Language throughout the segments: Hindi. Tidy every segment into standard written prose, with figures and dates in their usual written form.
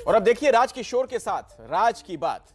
और अब देखिए राज किशोर के साथ राज की बात।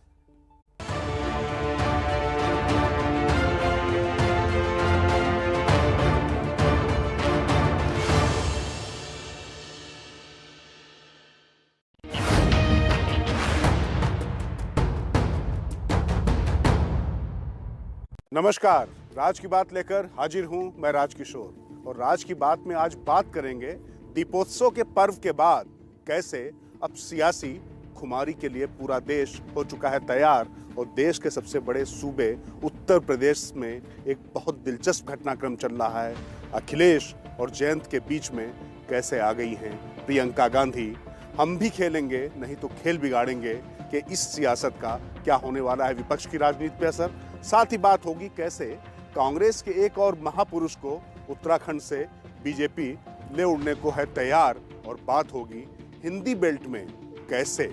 नमस्कार, राज की बात लेकर हाजिर हूं मैं राज किशोर। और राज की बात में आज बात करेंगे दीपोत्सव के पर्व के बाद कैसे अब सियासी खुमारी के लिए पूरा देश हो चुका है तैयार और देश के सबसे बड़े सूबे उत्तर प्रदेश में एक बहुत दिलचस्प घटनाक्रम चल रहा है। अखिलेश और जयंत के बीच में कैसे आ गई हैं प्रियंका गांधी। हम भी खेलेंगे नहीं तो खेल बिगाड़ेंगे कि इस सियासत का क्या होने वाला है विपक्ष की राजनीति पे असर। साथ ही बात होगी कैसे कांग्रेस के एक और महापुरुष को उत्तराखंड से बीजेपी ले उड़ने को है तैयार। और बात होगी हिंदी बेल्ट में कैसे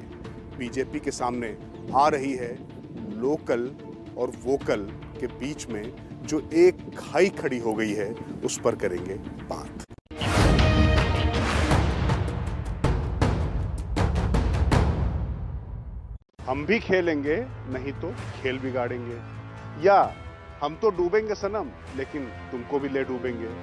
बीजेपी के सामने आ रही है लोकल और वोकल के बीच में जो एक खाई खड़ी हो गई है, उस पर करेंगे बात। हम भी खेलेंगे नहीं तो खेल बिगाड़ेंगे, या हम तो डूबेंगे सनम लेकिन तुमको भी ले डूबेंगे।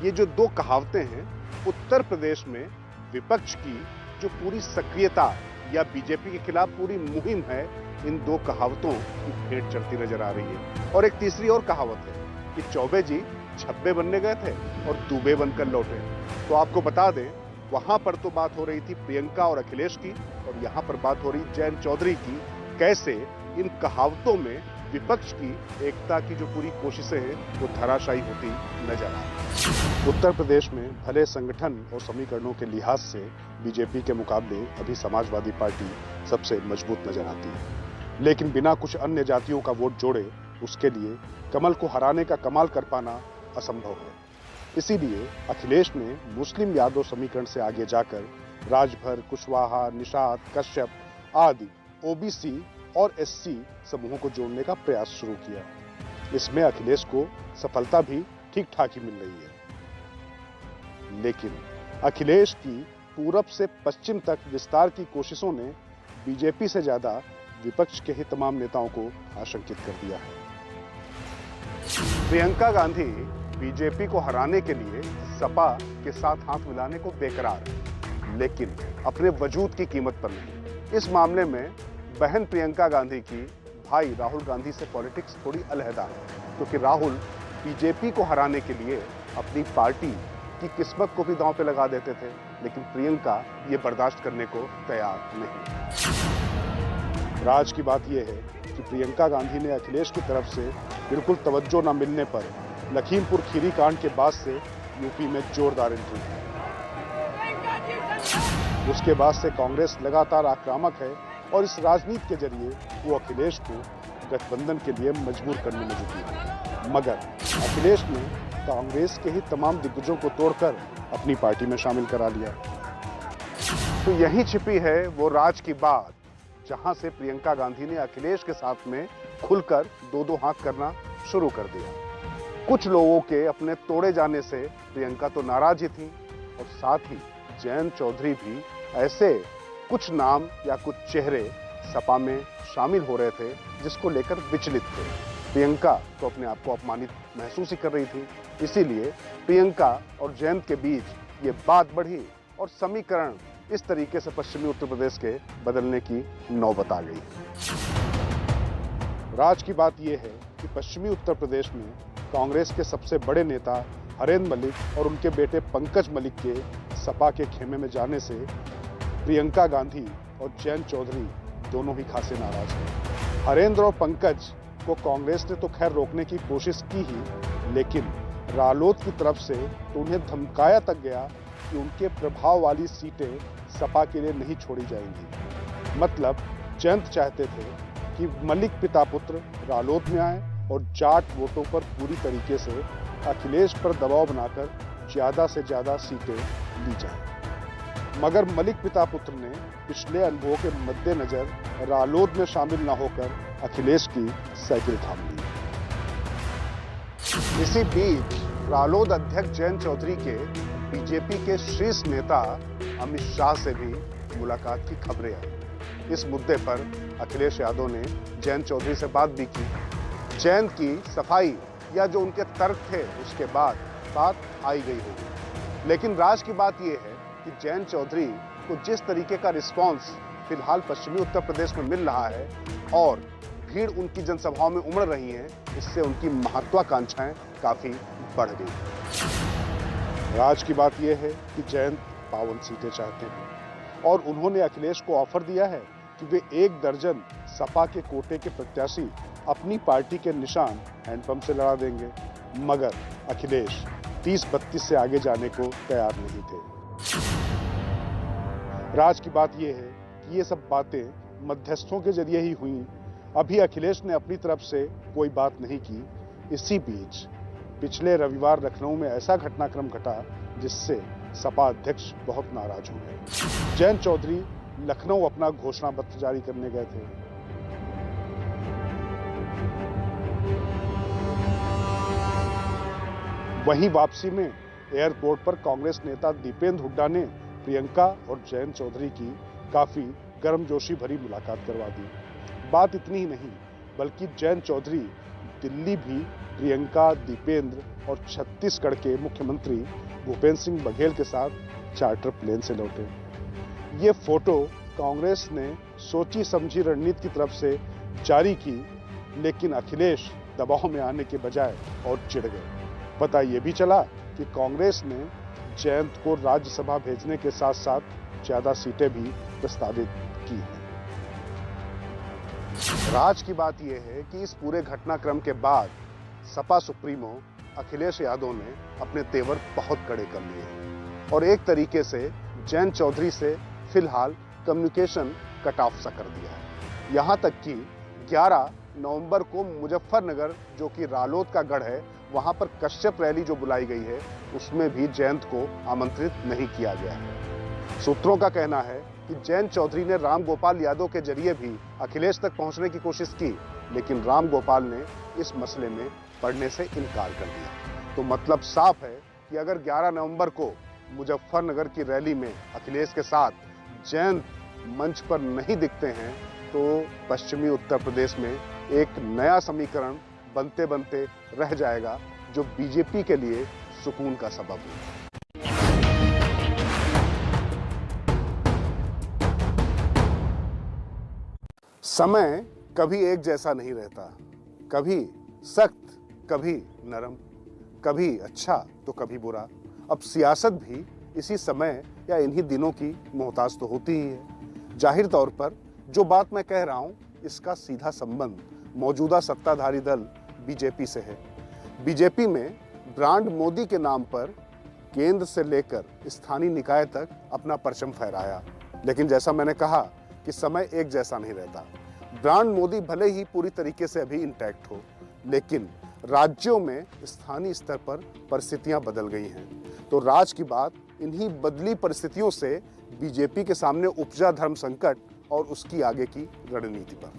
ये जो दो कहावतें हैं उत्तर प्रदेश में विपक्ष की जो पूरी सक्रियता या बीजेपी के खिलाफ पूरी मुहिम है, इन दो कहावतों की भेंट चढ़ती नजर आ रही है। और एक तीसरी और कहावत है कि चौबे जी छब्बे बनने गए थे और दूबे बनकर लौटे। तो आपको बता दें, वहां पर तो बात हो रही थी प्रियंका और अखिलेश की, और यहां पर बात हो रही जयंत चौधरी की। कैसे इन कहावतों में विपक्ष की एकता की जो पूरी कोशिशें हैं वो धराशायी होती नजर आ रही। उत्तर प्रदेश में भले संगठन और समीकरणों के लिहाज से बीजेपी के मुकाबले अभी समाजवादी पार्टी सबसे मजबूत नजर आती है, लेकिन बिना कुछ अन्य जातियों का वोट जोड़े उसके लिए कमल को हराने का कमाल कर पाना असंभव है। इसीलिए अखिलेश ने मुस्लिम यादव समीकरण से आगे जाकर राजभर, कुशवाहा, निषाद, कश्यप आदि ओबीसी और एससी समूहों को जोड़ने का प्रयास शुरू किया। इसमें अखिलेश को सफलता भी ठीक ठाक ही मिल रही है, लेकिन अखिलेश की पूरब से पश्चिम तक विस्तार की कोशिशों ने बीजेपी से ज्यादा विपक्ष के ही तमाम नेताओं को आशंकित कर दिया है। प्रियंका गांधी बीजेपी को हराने के लिए सपा के साथ हाथ मिलाने को बेकरार है, लेकिन अपने वजूद की कीमत पर नहीं। इस मामले में बहन प्रियंका गांधी की भाई राहुल गांधी से पॉलिटिक्स थोड़ी अलहदा है, क्योंकि राहुल बीजेपी को हराने के लिए अपनी पार्टी की किस्मत को भी दांव पे लगा देते थे, लेकिन प्रियंका ये बर्दाश्त करने को तैयार नहीं। राज की बात यह है कि प्रियंका गांधी ने अखिलेश की तरफ से बिल्कुल तवज्जो न मिलने पर लखीमपुर खीरी कांड के बाद से यूपी में जोरदार एंट्री की। उसके बाद से कांग्रेस लगातार आक्रामक है और इस राजनीति के जरिए वो अखिलेश को गठबंधन के लिए मजबूर करने में जुटी है। मगर अखिलेश ने कांग्रेस के ही तमाम दिग्गजों को तोड़कर अपनी पार्टी में शामिल करा लिया। तो यहीं छिपी है वो राज की बात, जहां से प्रियंका गांधी ने अखिलेश के साथ में खुलकर दो दो हाथ करना शुरू कर दिया। कुछ लोगों के अपने तोड़े जाने से प्रियंका तो नाराज ही थी, और साथ ही जयंत चौधरी भी ऐसे कुछ नाम या कुछ चेहरे सपा में शामिल हो रहे थे जिसको लेकर विचलित थे। प्रियंका तो अपने आप को अपमानित महसूस ही कर रही थी, इसीलिए प्रियंका और जयंत के बीच ये बात बढ़ी और समीकरण इस तरीके से पश्चिमी उत्तर प्रदेश के बदलने की नौबत आ गई। राज की बात यह है कि पश्चिमी उत्तर प्रदेश में कांग्रेस के सबसे बड़े नेता हरेंद्र मलिक और उनके बेटे पंकज मलिक के सपा के खेमे में जाने से प्रियंका गांधी और जयंत चौधरी दोनों ही खासे नाराज हैं। हरेंद्र और पंकज को कांग्रेस ने तो खैर रोकने की कोशिश की ही, लेकिन रालोद की तरफ से तो उन्हें धमकाया तक गया कि उनके प्रभाव वाली सीटें सपा के लिए नहीं छोड़ी जाएंगी। मतलब जयंत चाहते थे कि मलिक पिता पुत्र रालोद में आए और जाट वोटों पर पूरी तरीके से अखिलेश पर दबाव बनाकर ज्यादा से ज्यादा सीटें ली जाए। मगर मलिक पिता पुत्र ने पिछले अनुभवों के मद्देनजर रालोद में शामिल न होकर अखिलेश की साइकिल थाम ली। इसी बीच रालोद अध्यक्ष जयंत चौधरी के बीजेपी के शीर्ष नेता अमित शाह से भी मुलाकात की खबरें आई। इस मुद्दे पर अखिलेश यादव ने जयंत चौधरी से बात भी की। जयंत की सफाई या जो उनके तर्क थे उसके बाद बात आई गई होगी। लेकिन राज की बात यह है कि जयंत चौधरी को जिस तरीके का रिस्पांस फिलहाल पश्चिमी उत्तर प्रदेश में मिल रहा है और भीड़ उनकी जनसभाओं में उमड़ रही है, इससे उनकी महत्वाकांक्षाएं काफी बढ़ गई। राज की बात यह है कि जयंत 52 सीटें चाहते हैं और उन्होंने अखिलेश को ऑफर दिया है कि वे 1 दर्जन सपा के कोटे के प्रत्याशी अपनी पार्टी के निशान हैंडपंप से लड़ा देंगे, मगर अखिलेश 30-32 से आगे जाने को तैयार नहीं थे। राज की बात यह है कि ये सब बातें मध्यस्थों के जरिए ही हुई। अभी अखिलेश ने अपनी तरफ से कोई बात नहीं की। इसी बीच पिछले रविवार लखनऊ में ऐसा घटनाक्रम घटा जिससे सपा अध्यक्ष बहुत नाराज हो गए। जयंत चौधरी लखनऊ अपना घोषणा पत्र जारी करने गए थे। वहीं वापसी में एयरपोर्ट पर कांग्रेस नेता दीपेंद्र हुड्डा ने प्रियंका और जयंत चौधरी की काफी गर्मजोशी भरी मुलाकात करवा दी। बात इतनी ही नहीं बल्कि जयंत चौधरी दिल्ली भी प्रियंका, दीपेंद्र और छत्तीसगढ़ के मुख्यमंत्री भूपेंद्र सिंह बघेल के साथ चार्टर प्लेन से लौटे। ये फोटो कांग्रेस ने सोची समझी रणनीति की तरफ से जारी की, लेकिन अखिलेश दबाव में आने के बजाय और चिढ़ गए। पता ये भी चला कि कांग्रेस ने जयंत को राज्यसभा भेजने के साथ साथ ज्यादा सीटें भी प्रस्तावित की हैं। राज की बात यह है कि इस पूरे घटनाक्रम के बाद सपा सुप्रीमो अखिलेश यादव ने अपने तेवर बहुत कड़े कर लिए हैं और एक तरीके से जयंत चौधरी से फिलहाल कम्युनिकेशन कट ऑफ सा कर दिया है। यहां तक कि 11 नवंबर को मुजफ्फरनगर, जो कि रालोद का गढ़ है, वहां पर कश्यप रैली जो बुलाई गई है उसमें भी जयंत को आमंत्रित नहीं किया गया है। सूत्रों का कहना है कि जयंत चौधरी ने राम गोपाल यादव के जरिए भी अखिलेश तक पहुंचने की कोशिश की, लेकिन राम गोपाल ने इस मसले में पढ़ने से इनकार कर दिया। तो मतलब साफ है कि अगर 11 नवंबर को मुजफ्फरनगर की रैली में अखिलेश के साथ जयंत मंच पर नहीं दिखते हैं तो पश्चिमी उत्तर प्रदेश में एक नया समीकरण बनते बनते रह जाएगा जो बीजेपी के लिए सुकून का सबब है। समय कभी एक जैसा नहीं रहता, कभी सख्त, कभी नरम, कभी अच्छा तो कभी बुरा। अब सियासत भी इसी समय या इन्हीं दिनों की मोहताज तो होती ही है। जाहिर तौर पर जो बात मैं कह रहा हूं इसका सीधा संबंध मौजूदा सत्ताधारी दल बीजेपी से है। बीजेपी में ब्रांड मोदी के नाम पर केंद्र से लेकर स्थानीय निकाय तक अपना परचम फहराया, लेकिन जैसा मैंने कहा कि समय एक जैसा नहीं रहता। ब्रांड मोदी भले ही पूरी तरीके से अभी इंटैक्ट हो, लेकिन राज्यों में स्थानीय स्तर पर परिस्थितियां बदल गई हैं। तो राज की बात इन्हीं बदली परिस्थितियों से बीजेपी के सामने उपजा धर्म संकट और उसकी आगे की रणनीति पर।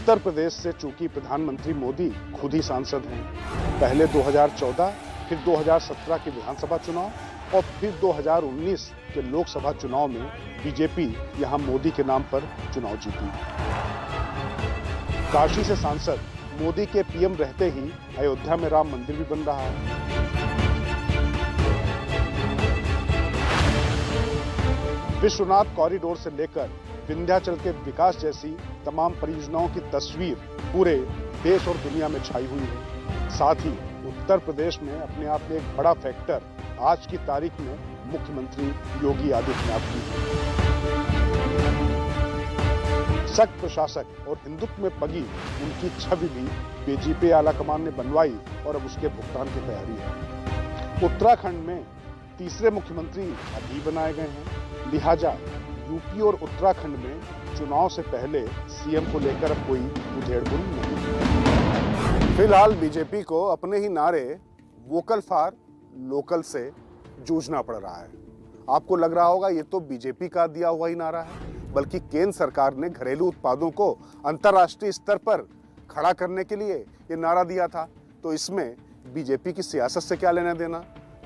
उत्तर प्रदेश से चूंकि प्रधानमंत्री मोदी खुद ही सांसद हैं, पहले 2014, फिर 2017 के विधानसभा चुनाव और फिर 2019 के लोकसभा चुनाव में बीजेपी यहां मोदी के नाम पर चुनाव जीती। काशी से सांसद मोदी के पीएम रहते ही अयोध्या में राम मंदिर भी बन रहा है। विश्वनाथ कॉरिडोर से लेकर विंध्याचल के विकास जैसी तमाम परियोजनाओं की तस्वीर पूरे देश और दुनिया में छाई हुई है। साथ ही उत्तर प्रदेश में अपने आप में एक बड़ा फैक्टर आज की तारीख में मुख्यमंत्री योगी आदित्यनाथ की है। सख्त प्रशासक और हिंदुत्व में पगी उनकी छवि भी बीजेपी आलाकमान ने बनवाई और अब उसके भुगतान की तैयारी है। उत्तराखंड में तीसरे मुख्यमंत्री अभी बनाए गए हैं, लिहाजा यूपी और उत्तराखंड में चुनाव से पहले सीएम को लेकर अब कोई उधेड़-बुन नहीं। फिलहाल बीजेपी को अपने ही नारे वोकल फॉर लोकल से जूझना पड़ रहा है। आपको लग रहा होगा ये तो बीजेपी का दिया हुआ ही नारा है, बल्कि केंद्र सरकार ने घरेलू उत्पादों को अंतर्राष्ट्रीय स्तर पर खड़ा करने के लिए ये नारा दिया था। तो इसमें बीजेपी की सियासत से क्या लेना देना?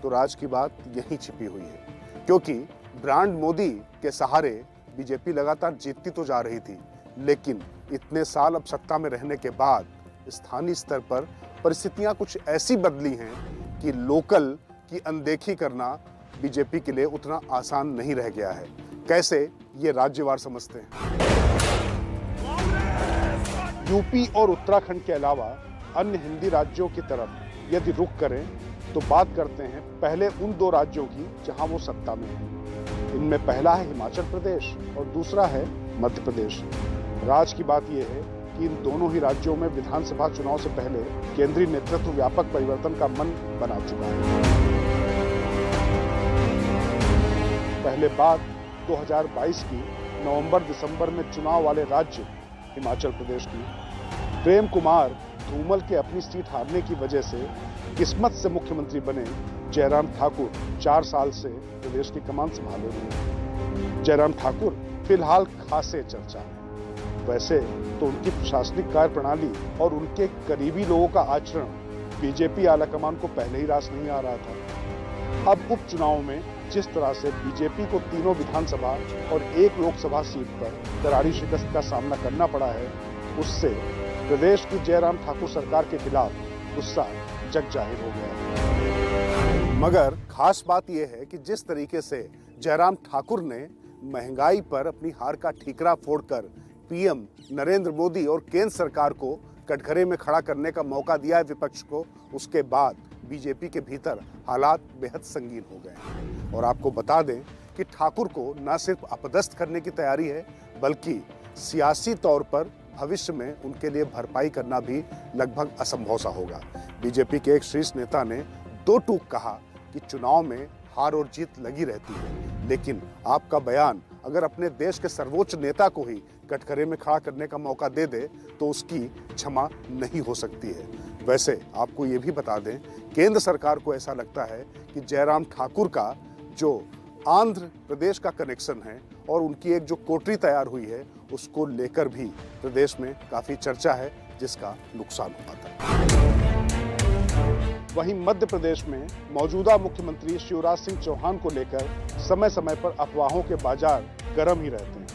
तो राज की बात यहीं छिपी हुई है, क्योंकि ब्रांड मोदी के सहारे बीजेपी लगातार जीतती तो जा रही थी, लेकिन इतने साल अब सत्ता में रहने के बाद स्थानीय स्तर पर परिस्थितियां कुछ ऐसी बदली हैं कि लोकल की अनदेखी करना बीजेपी के लिए उतना आसान नहीं रह गया है। कैसे, ये राज्यवार समझते हैं। यूपी और उत्तराखंड के अलावा अन्य हिंदी राज्यों की तरफ यदि रुख करें तो बात करते हैं पहले उन दो राज्यों की जहां वो सत्ता में हैं। इनमें पहला है हिमाचल प्रदेश और दूसरा है मध्य प्रदेश। राज की बात यह है कि इन दोनों ही राज्यों में विधानसभा चुनाव से पहले केंद्रीय नेतृत्व व्यापक परिवर्तन का मन बना चुका है। पहले बात 2022 की नवंबर-दिसंबर में चुनाव वाले राज्य हिमाचल प्रदेश की। प्रेम कुमार धूमल के अपनी सीट हारने की वजह से किस्मत से मुख्यमंत्री बने जयराम ठाकुर 4 साल से प्रदेश की कमान संभाले हुए हैं। जयराम ठाकुर फिलहाल खासे चर्चा में। वैसे तो उनकी प्रशासनिक कार्यप्रणाली और उनके करीबी लोगों का आचरण बीजेपी आलाकमान को पहले ही रास नहीं आ रहा था। अब उपचुनाव में जिस तरह से बीजेपी को तीनों विधानसभा और एक लोकसभा सीट पर करारी शिकस्त का सामना करना पड़ा है, उससे प्रदेश की जयराम ठाकुर सरकार के खिलाफ गुस्सा जग जाहिर हो गया है। मगर खास बात यह है कि जिस तरीके से जयराम ठाकुर ने महंगाई पर अपनी हार का ठीकरा फोड़कर पीएम नरेंद्र मोदी और केंद्र सरकार को कटघरे में खड़ा करने का मौका दिया है विपक्ष को, उसके बाद बीजेपी के भीतर हालात बेहद संगीन हो गए हैं। और आपको बता दें कि ठाकुर को न सिर्फ अपदस्थ करने की तैयारी है, बल्कि सियासी तौर पर भविष्य में उनके लिए भरपाई करना भी लगभग असंभव सा होगा। बीजेपी के एक शीर्ष नेता ने दो टूक कहा कि चुनाव में हार और जीत लगी रहती है, लेकिन आपका बयान अगर अपने देश के सर्वोच्च नेता को ही कटघरे में खड़ा करने का मौका दे दे तो उसकी क्षमा नहीं हो सकती है। वैसे आपको ये भी बता दें, केंद्र सरकार को ऐसा लगता है कि जयराम ठाकुर का जो आंध्र प्रदेश का कनेक्शन है और उनकी एक जो कोटरी तैयार हुई है, उसको लेकर भी प्रदेश में काफी चर्चा है, जिसका नुकसान होता है। वहीं मध्य प्रदेश में मौजूदा मुख्यमंत्री शिवराज सिंह चौहान को लेकर समय समय पर अफवाहों के बाजार गर्म ही रहते हैं।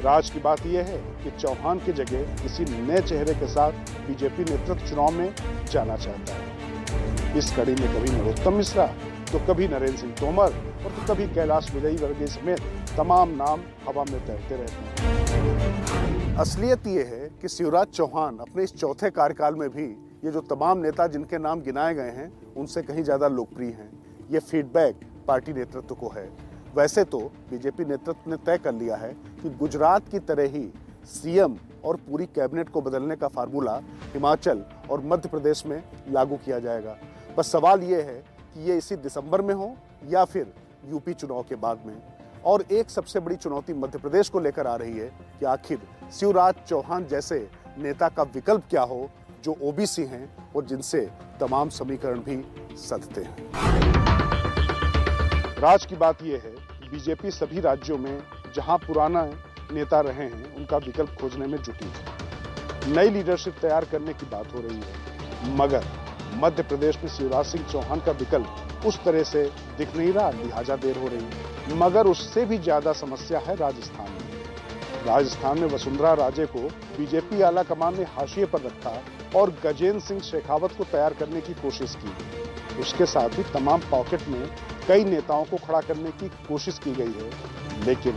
राज की बात यह है कि चौहान की जगह किसी नए चेहरे के साथ बीजेपी नेतृत्व चुनाव में जाना चाहता है। इस कड़ी में कभी नरोत्तम मिश्रा तो कभी नरेंद्र सिंह तोमर और तो कभी कैलाश विजयवर्गीय समेत तमाम नाम हवा में तैरते रहते हैं। असलियत ये है कि शिवराज चौहान अपने इस चौथे कार्यकाल में भी ये जो तमाम नेता जिनके नाम गिनाए गए हैं, उनसे कहीं ज्यादा लोकप्रिय हैं। ये फीडबैक पार्टी नेतृत्व को है। वैसे तो बीजेपी नेतृत्व ने तय कर लिया है कि गुजरात की तरह ही सीएम और पूरी कैबिनेट को बदलने का फार्मूला हिमाचल और मध्य प्रदेश में लागू किया जाएगा। बस सवाल ये है कि ये इसी दिसंबर में हो या फिर यूपी चुनाव के बाद में। और एक सबसे बड़ी चुनौती मध्य प्रदेश को लेकर आ रही है कि आखिर शिवराज चौहान जैसे नेता का विकल्प क्या हो, जो ओबीसी हैं और जिनसे तमाम समीकरण भी सधते हैं। राज की बात यह है कि बीजेपी सभी राज्यों में जहां पुराना नेता रहे हैं, उनका विकल्प खोजने में जुटी है। नई लीडरशिप तैयार करने की बात हो रही है, मगर मध्य प्रदेश में शिवराज सिंह चौहान का विकल्प उस तरह से दिख नहीं रहा, लिहाजा देर हो रही है। मगर उससे भी ज्यादा समस्या है राजस्थान में। राजस्थान में वसुंधरा राजे को बीजेपी आला कमान ने हाशिए पर रखा और गजेंद्र सिंह शेखावत को तैयार करने की कोशिश की। उसके साथ ही तमाम पॉकेट में कई नेताओं को खड़ा करने की कोशिश की गई है, लेकिन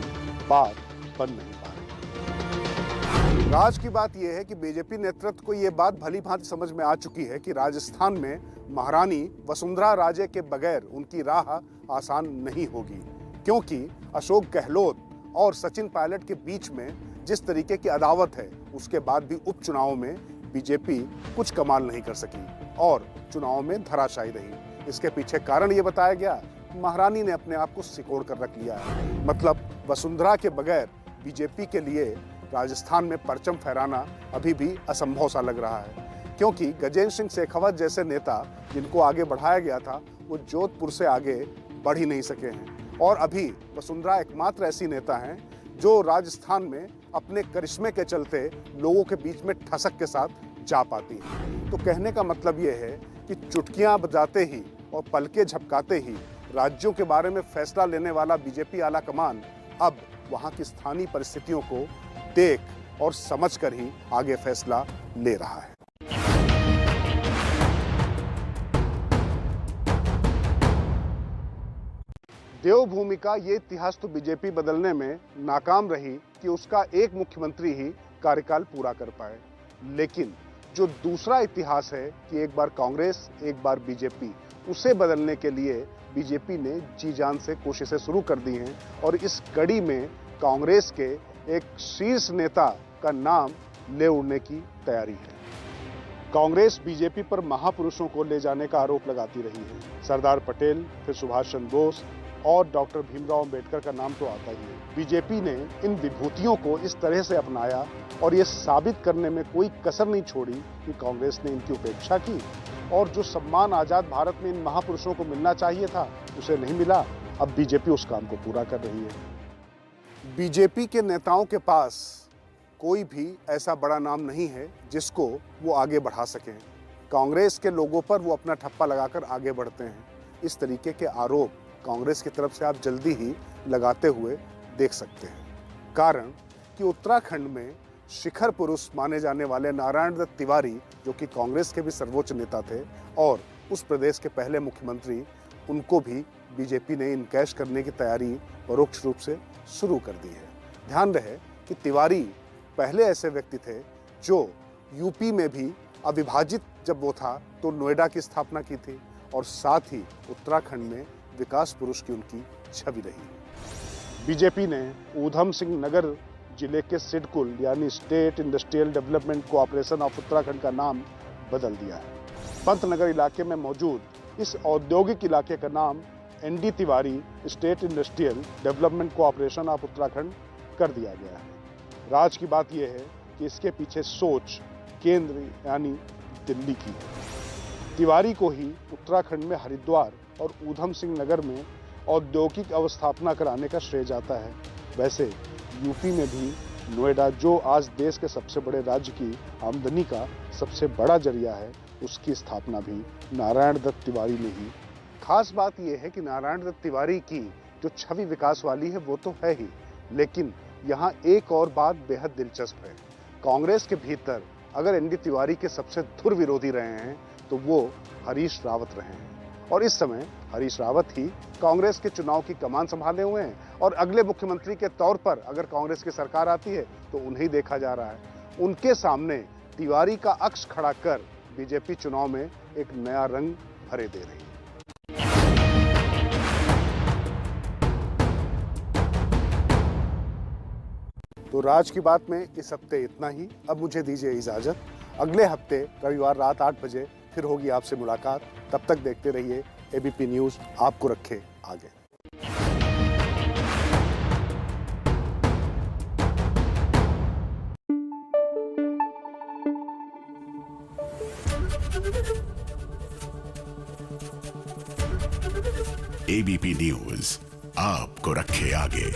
बात बन नहीं पा रही। राज की बात यह है कि बीजेपी नेतृत्व को यह बात भली भांति समझ में आ चुकी है कि राजस्थान में महारानी वसुंधरा राजे के बगैर उनकी राह आसान नहीं होगी, क्योंकि अशोक गहलोत और सचिन पायलट के बीच में जिस तरीके की अदावत है, उसके बाद भी उपचुनाव में बीजेपी कुछ कमाल नहीं कर सकी और चुनाव में धराशायी रही। इसके पीछे कारण ये बताया गया, महारानी ने अपने आप को सिकोड़ कर रख लिया है। मतलब वसुंधरा के बगैर बीजेपी के लिए राजस्थान में परचम फहराना अभी भी असंभव सा लग रहा है, क्योंकि गजेंद्र सिंह शेखावत जैसे नेता जिनको आगे बढ़ाया गया था, वो जोधपुर से आगे बढ़ ही नहीं सके हैं। और अभी वसुंधरा एकमात्र ऐसी नेता हैं जो राजस्थान में अपने करिश्मे के चलते लोगों के बीच में ठसक के साथ जा पाती हैं। तो कहने का मतलब ये है कि चुटकियां बजाते ही और पलके झपकाते ही राज्यों के बारे में फैसला लेने वाला बीजेपी आला कमान अब वहां की स्थानीय परिस्थितियों को देख और समझकर ही आगे फैसला ले रहा है। देवभूमि का ये इतिहास तो बीजेपी बदलने में नाकाम रही कि उसका एक मुख्यमंत्री ही कार्यकाल पूरा कर पाए, लेकिन जो दूसरा इतिहास है कि एक बार कांग्रेस एक बार बीजेपी, उसे बदलने के लिए बीजेपी ने जी जान से कोशिशें शुरू कर दी हैं और इस कड़ी में कांग्रेस के एक शीर्ष नेता का नाम ले उड़ने की तैयारी है। कांग्रेस बीजेपी पर महापुरुषों को ले जाने का आरोप लगाती रही है। सरदार पटेल, फिर सुभाष चंद्र बोस और डॉक्टर भीमराव अंबेडकर का नाम तो आता ही है। बीजेपी ने इन विभूतियों को इस तरह से अपनाया और ये साबित करने में कोई कसर नहीं छोड़ी कि कांग्रेस ने इनकी उपेक्षा की और जो सम्मान आजाद भारत में इन महापुरुषों को मिलना चाहिए था उसे नहीं मिला। अब बीजेपी उस काम को पूरा कर रही है। बीजेपी के नेताओं के पास कोई भी ऐसा बड़ा नाम नहीं है जिसको वो आगे बढ़ा सकें। कांग्रेस के लोगों पर वो अपना ठप्पा लगाकर आगे बढ़ते हैं। इस तरीके के आरोप कांग्रेस की तरफ से आप जल्दी ही लगाते हुए देख सकते हैं। कारण कि उत्तराखंड में शिखर पुरुष माने जाने वाले नारायण दत्त तिवारी, जो कि कांग्रेस के भी सर्वोच्च नेता थे और उस प्रदेश के पहले मुख्यमंत्री, उनको भी बीजेपी ने इनकैश करने की तैयारी परोक्ष रूप से शुरू कर दी है। ध्यान रहे कि तिवारी पहले ऐसे व्यक्ति थे जो यूपी में भी अविभाजित जब वो था तो नोएडा की स्थापना की थी और साथ ही उत्तराखंड में विकास पुरुष की उनकी छवि रही। बीजेपी ने ऊधम सिंह नगर जिले के सिडकुल यानी state industrial development cooperation of Uttarakhand का नाम बदल दिया है। पंतनगर इलाके में मौजूद इस औद्योगिक इलाके का नाम ND Tiwari state industrial development cooperation of Uttarakhand कर दिया गया है। राज की बात यह है कि इसके पीछे सोच केंद्र यानी दिल्ली की है। तिवारी को ही उत्तराखंड में हरिद्वार और ऊधम सिंह नगर में औद्योगिक अवस्थापना कराने का श्रेय जाता है। वैसे यूपी में भी नोएडा, जो आज देश के सबसे बड़े राज्य की आमदनी का सबसे बड़ा जरिया है, उसकी स्थापना भी नारायण दत्त तिवारी ने ही। खास बात यह है कि नारायण दत्त तिवारी की जो छवि विकास वाली है वो तो है ही, लेकिन यहाँ एक और बात बेहद दिलचस्प है। कांग्रेस के भीतर अगर एनडी तिवारी के सबसे धुर विरोधी रहे हैं तो वो हरीश रावत रहे हैं और इस समय हरीश रावत ही कांग्रेस के चुनाव की कमान संभाले हुए हैं और अगले मुख्यमंत्री के तौर पर अगर कांग्रेस की सरकार आती है तो उन्हें देखा जा रहा है। उनके सामने तिवारी का अक्ष खड़ा कर बीजेपी चुनाव में एक नया रंग भरे दे रही है। तो राज की बात में इस हफ्ते इतना ही। अब मुझे दीजिए इजाजत। अगले हफ्ते रविवार रात 8 बजे फिर होगी आपसे मुलाकात। तब तक देखते रहिए एबीपी न्यूज़, आपको रखे आगे। एबीपी न्यूज़ आपको रखे आगे।